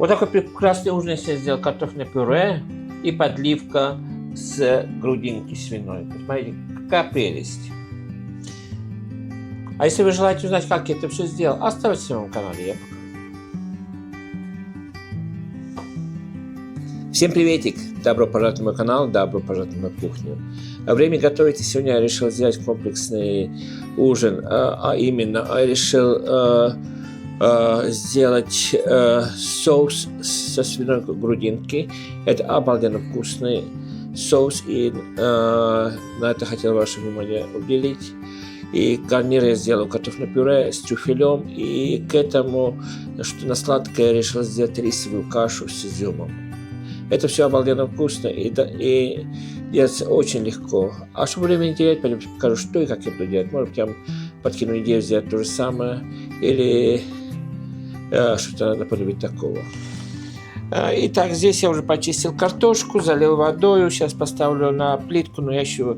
Вот такой прекрасный ужин я себе сделал. Картофельное пюре и подливка с грудинки свиной. Посмотрите, какая прелесть. А если вы желаете узнать, как я это все сделал, оставайтесь на моем канале, я покажу. Всем приветик! Добро пожаловать на мой канал, добро пожаловать на мою кухню. Время готовить. Сегодня я решил сделать комплексный ужин, а именно я решил сделать соус со свиной грудинки. Это обалденно вкусный соус, и на это хотел ваше внимание уделить. И гарнир я сделал картофельное пюре с трюфелем, и к этому, что на сладкое, я решил сделать рисовую кашу с изюмом. Это все обалденно вкусно и делается очень легко. А чтобы время не терять, пойдемте покажу, что и как я буду делать. Может быть, я вам подкину идею сделать то же самое, или что-то наподобие такого. Итак, здесь я уже почистил картошку, залил водой, сейчас поставлю на плитку, но я еще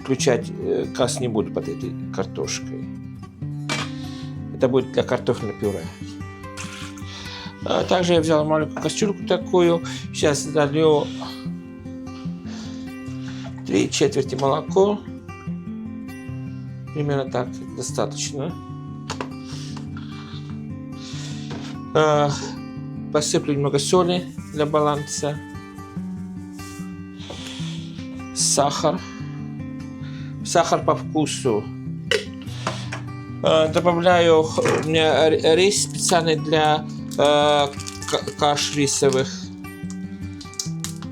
включать газ не буду под этой картошкой. Это будет для картофельного пюре. Также я взял маленькую кастрюльку такую. Сейчас залью 3/4 молоко. Примерно так, достаточно. Посыплю немного соли для баланса. Сахар. Сахар по вкусу. Добавляю у меня рис специальный для каш рисовых.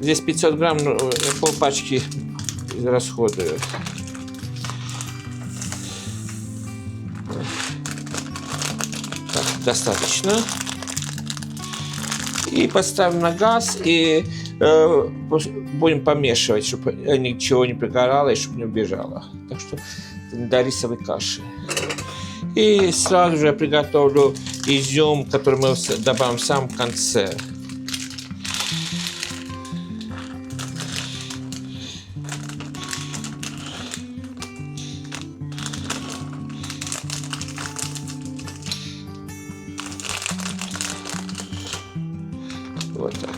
Здесь 500 грамм, полпачки расходую. Так, достаточно. И поставим на газ и будем помешивать, чтобы ничего не пригорало и чтобы не убежало. Так что для рисовой каши. И сразу же приготовлю изюм, который мы добавим в самом конце. Вот так.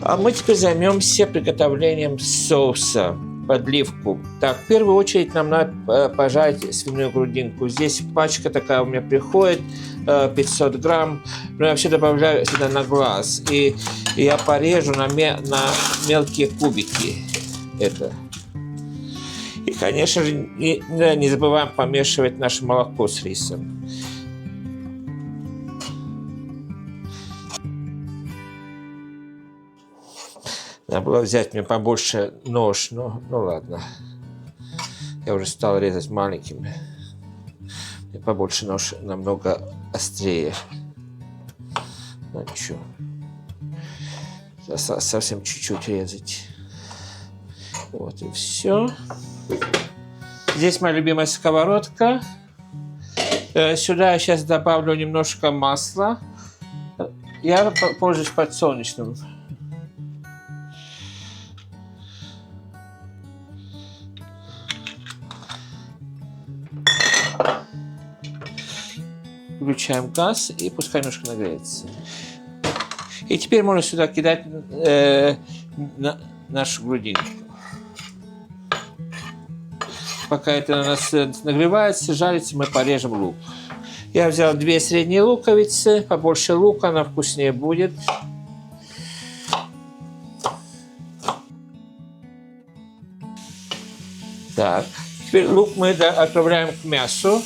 А мы теперь займемся приготовлением соуса. Подливку. Так, в первую очередь нам надо пожарить свиную грудинку. Здесь пачка такая у меня приходит, 500 грамм. Но я все добавляю сюда на глаз. И я порежу на мелкие кубики. Это. И, конечно же, не забываем помешивать наше молоко с рисом. Надо было взять мне побольше нож, но ну ладно. Я уже стал резать маленькими. И побольше нож намного острее. Ну ничего. Совсем чуть-чуть резать. Вот и все. Здесь моя любимая сковородка. Сюда я сейчас добавлю немножко масла. Я пользуюсь подсолнечным. Включаем газ и пускай немножко нагреется. И теперь можно сюда кидать нашу грудинку. Пока это у нас нагревается, жарится, мы порежем лук. Я взял 2 средние луковицы, побольше лука, она вкуснее будет. Так, теперь лук мы отправляем к мясу.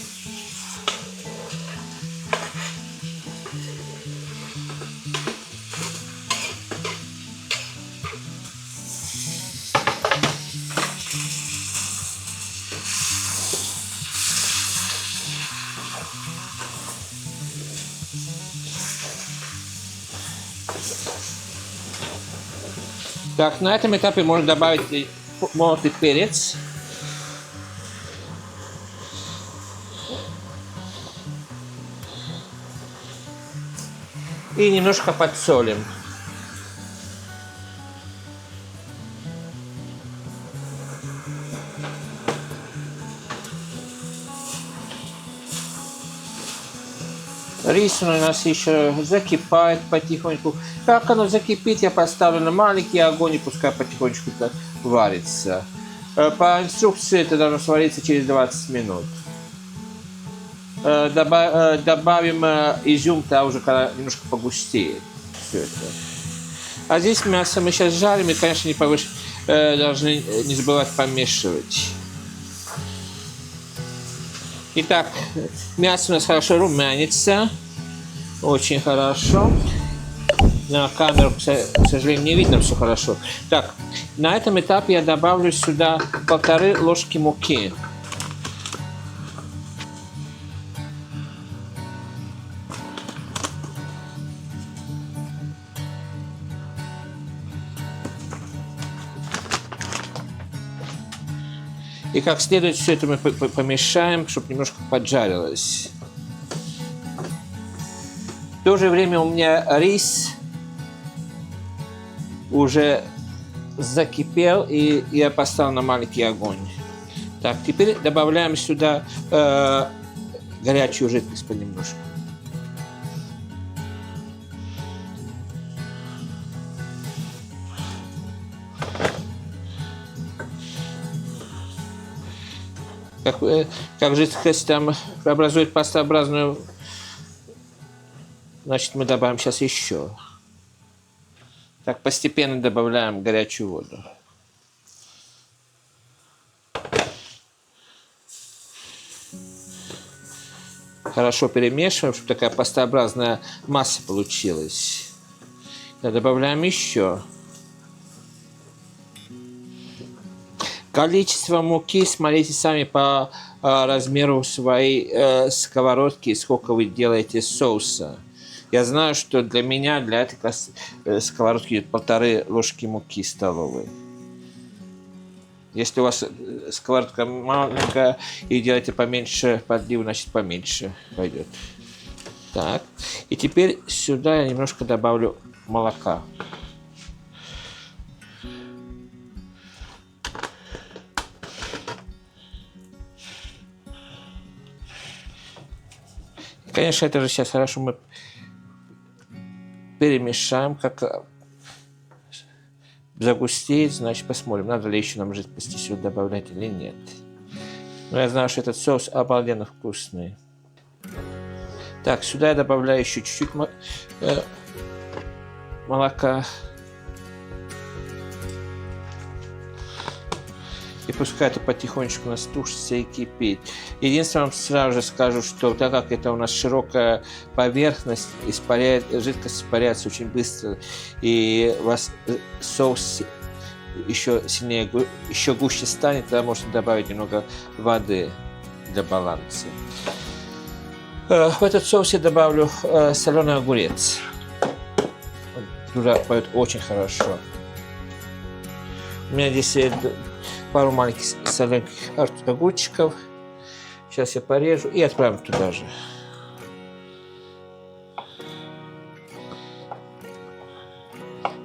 Так, на этом этапе можно добавить молотый перец. И немножко подсолим. Рис у нас еще закипает потихоньку. Как оно закипит, я поставлю на маленький огонь и пускай потихонечку варится. По инструкции это должно свариться через 20 минут. Добавим изюм, тогда уже когда немножко погустеет все это. А здесь мясо мы сейчас жарим и, конечно, должны не забывать помешивать. Итак, мясо у нас хорошо румянится. Очень хорошо. На камеру, к сожалению, не видно все хорошо. Так, на этом этапе я добавлю сюда 1,5 ложки муки. И как следует все это мы помешаем, чтобы немножко поджарилось. В то же время у меня рис уже закипел, и я поставил на маленький огонь. Так, теперь добавляем сюда горячую жидкость понемножку. Как жидкость там образует пастообразную, значит, мы добавим сейчас еще. Так, постепенно добавляем горячую воду. Хорошо перемешиваем, чтобы такая пастообразная масса получилась. Добавляем еще. Количество муки смотрите сами по размеру своей сковородки, сколько вы делаете соуса. Я знаю, что для меня, для этой сковородки 1,5 ложки муки столовой. Если у вас сковородка маленькая и делаете поменьше подливу, значит поменьше пойдет. Так, и теперь сюда я немножко добавлю молока. Конечно, это же сейчас хорошо мы перемешаем, как загустеет, значит посмотрим, надо ли еще нам жидкости сюда добавлять или нет. Но я знаю, что этот соус обалденно вкусный. Так, сюда я добавляю еще чуть-чуть молока. И пускай это потихонечку нас тушится и кипит. Единственное, вам сразу же скажу, что так как это у нас широкая поверхность, жидкость испаряется очень быстро, и у вас соус еще сильнее, еще гуще станет, тогда можно добавить немного воды для баланса. В этот соус я добавлю соленый огурец. Туда пойдет очень хорошо. У меня здесь пару маленьких соленых огурчиков. Сейчас я порежу и отправим туда же.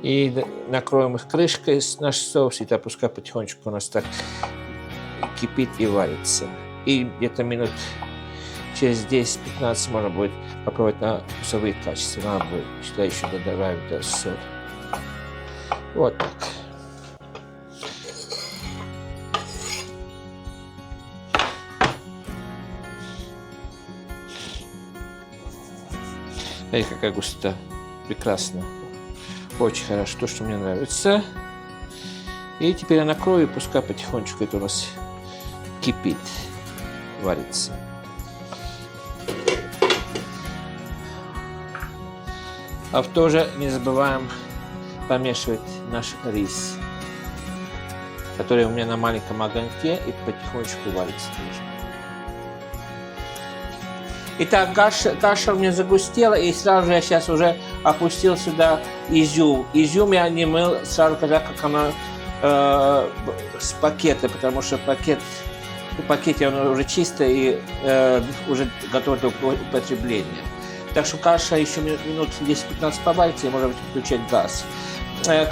И накроем их крышкой наш соус, и так пускай потихонечку у нас так кипит и варится. И где-то минут через 10-15 можно будет попробовать на вкусовые качества. Надо будет сюда еще добавить соль. Вот так. Эй, какая густота. Прекрасно. Очень хорошо. То, что мне нравится. И теперь я накрою, и пускай потихонечку это у нас кипит, варится. А тоже не забываем помешивать наш рис, который у меня на маленьком огоньке, и потихонечку варится тоже. Итак, каша у меня загустела, и сразу же я сейчас уже опустил сюда изюм. Изюм я не мыл сразу, когда как она с пакета, потому что в пакете он уже чистый и уже готов для употребления. Так что каша еще минут 10-15 побавится, и можно включать газ.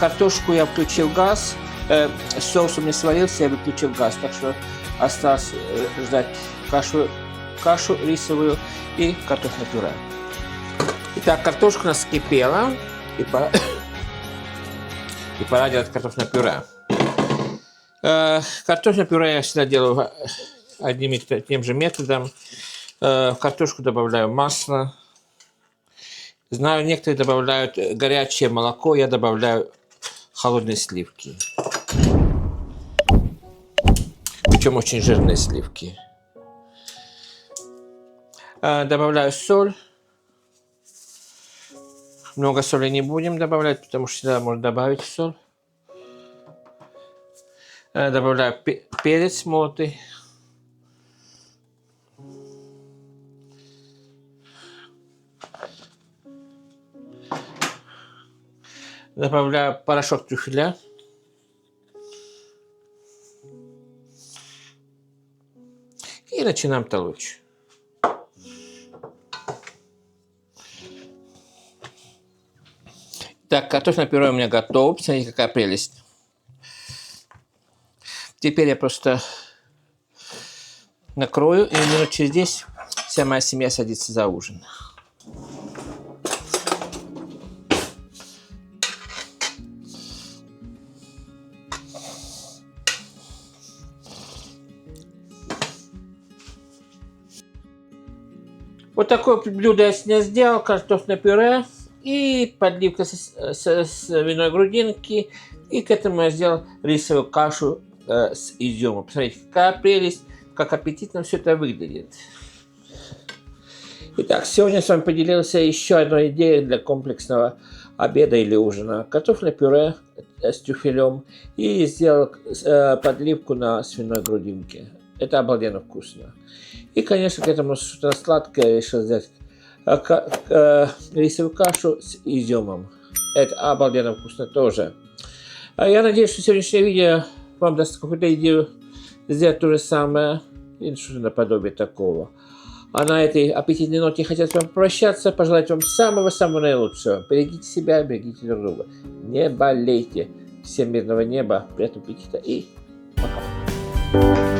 Картошку я включил газ, соус у меня сварился, я выключил газ, так что осталось ждать кашу рисовую и картофельное пюре. Итак, картошка у нас кипела, и пора делать картофельное пюре. Картофельное пюре я всегда делаю одним и тем же методом. В картошку добавляю масло. Знаю, некоторые добавляют горячее молоко, я добавляю холодные сливки. Причем очень жирные сливки. Добавляю соль. Много соли не будем добавлять, потому что всегда можно добавить соль. Добавляю перец молотый. Добавляю порошок трюфеля. И начинаем толочь. Так, картофельное пюре у меня готово. Посмотрите, какая прелесть. Теперь я просто накрою, и минут через 10 вся моя семья садится за ужин. Вот такое блюдо я сегодня сделал, картофельное пюре и подливка с свиной грудинки. И к этому я сделал рисовую кашу с изюмом. Посмотрите, какая прелесть, как аппетитно все это выглядит. Итак, сегодня я с вами поделился еще одной идеей для комплексного обеда или ужина. Картофельное пюре с трюфелем и сделал подливку на свиной грудинке. Это обалденно вкусно. И, конечно, к этому что-то сладкое я решил взять рисовую кашу с изюмом. Это обалденно вкусно тоже. Я надеюсь, что сегодняшнее видео вам даст какую-то идею сделать то же самое или что-то наподобие такого. А на этой аппетитной ноте хотел с вами попрощаться, пожелать вам самого-самого наилучшего. Берегите себя, берегите друг друга. Не болейте. Всем мирного неба, приятного аппетита и пока.